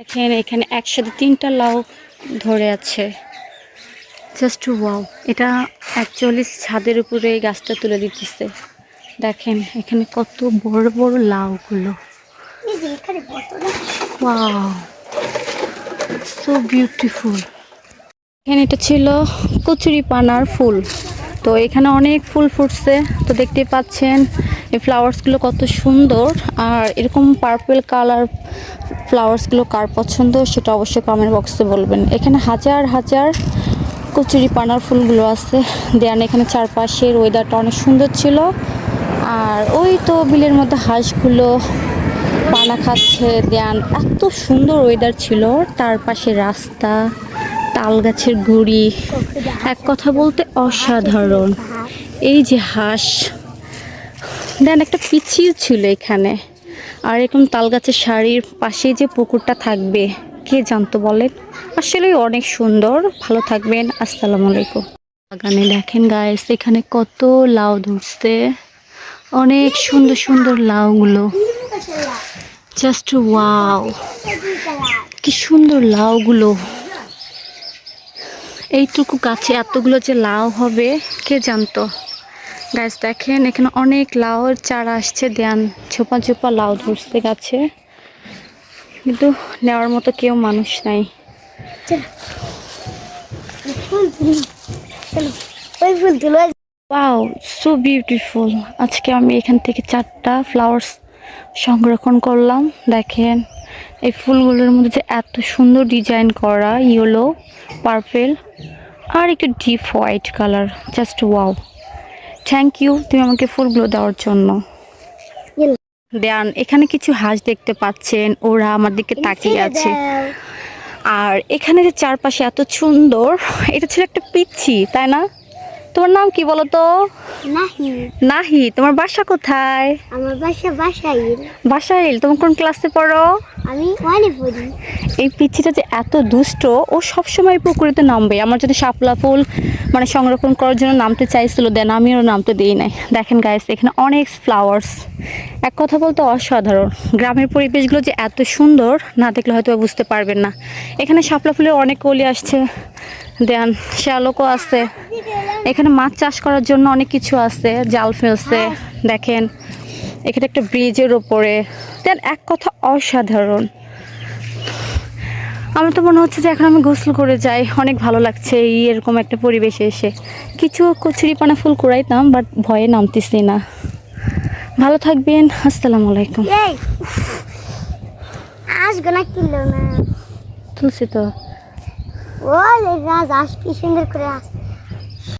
দেখেন এখানে একসাথে 3টা লাউ ধরে আছে। জাস্ট ওয়াও, এটা অ্যাকচুয়ালি ছাদের উপরে এই গাছটা তুলে দিতেছে। দেখেন এখানে কত বড় বড় লাউগুলো। Wow, so beautiful. এখানে এটা ছিল কচুরিপানার ফুল। তো এখানে অনেক ফুল ফুটছে, তো দেখতেই পাচ্ছেন এই ফ্লাওয়ার্সগুলো কত সুন্দর। আর এরকম পার্পল কালার ফ্লাওয়ার্সগুলো কার পছন্দ সেটা অবশ্যই কমেন্ট বক্সে বলবেন। এখানে হাজার হাজার কচুরিপানার ফুলগুলো আছে। দেন এখানে চারপাশের ওয়েদারটা অনেক সুন্দর ছিল। আর ওই তো বিলের মধ্যে হাঁসগুলো পানা খাচ্ছে। দেন এত সুন্দর ওয়েদার ছিল, তার পাশে রাস্তা, তাল গাছের গুড়ি, এক কথা বলতে অসাধারণ। এই যে হাঁস, দেন একটা পিচ্ছিও ছিল এখানে। আর এরকম তাল গাছের শাড়ির পাশে যে পুকুরটা থাকবে কে জানতো বলেন। আসলে অনেক সুন্দর। ভালো থাকবেন, আসসালামু আলাইকুম। বাগানে দেখেন গাইস, এখানে কত লাউ ধরছে, অনেক সুন্দর সুন্দর লাউগুলো। জাস্ট ওয়াও, কি সুন্দর লাউগুলো। এইটুকু গাছে এতগুলো যে লাউ হবে কে জানতো। গাছ দেখেন এখানে অনেক লাউয়ের চারা আসছে। দেন ছোপা ছোপা লাউ ধরছে গাছে, কিন্তু নেওয়ার মতো কেউ মানুষ নাই। Wow, so beautiful. আজকে আমি এখান থেকে 4টা ফ্লাওয়ার্স সংরক্ষণ করলাম। দেখেন এই ফুলগুলোর মধ্যে যে এত সুন্দর ডিজাইন করা, ইয়েলো, পার্পল আর একটু deep white colour. Just wow, thank you তুমি আমাকে ফুলগুলো দেওয়ার জন্য। দেন এখানে কিছু হাঁস দেখতে পাচ্ছেন, ওরা আমার দিকে তাকিয়ে আছে। আর এখানে যে চারপাশে এত সুন্দর, এটা ছিল একটা পিচ্ছি, তাই না? তোমার নাম কি বলো তো? নাহি। নাহি। তোমার বাসা কোথায়? আমার বাসা বাসাইল। বাসাইল। তুমি কোন ক্লাসে পড়ো? আমি ওয়ানে পড়ি। এই পিচ্ছিটা যে এত দুষ্ট, ও সবসময় পুকুরেতে নামবে। আমার জন্য শাপলা ফুল মানে সংরক্ষণ করার জন্য নামতে চাইছিল, দেন আমি ওর নামতে দিই নাই। দেখেন গাইস এখানে অনেক ফ্লাওয়ার্স, এক কথা বলতে অসাধারণ। গ্রামের পরিবেশগুলো যে এত সুন্দর, না দেখলে হয়তো বুঝতে পারবেন না। এখানে শাপলা ফুলের অনেক কলি আসছে, দেন শ্যালকও আছে। এখানে মাছ চাষ করার জন্য অনেক কিছু আছে, জাল ফেলছে। দেখেন এখানে একটা ব্রিজের ওপরে, দেন এক কথা অসাধারণ। আমার তো মনে হচ্ছে যে এখন আমি গোসল করে যাই, অনেক ভালো লাগছে এই এরকম একটা পরিবেশে এসে। কিছু কচুরিপানা ফুল কুড়াইতাম, বাট ভয়ে নামতেছি না। ভালো থাকবেন, আসসালামু আলাইকুম। আসবে না কিলো না, তুলছি তো। ও রাজ আস কি সুন্দর করে আস।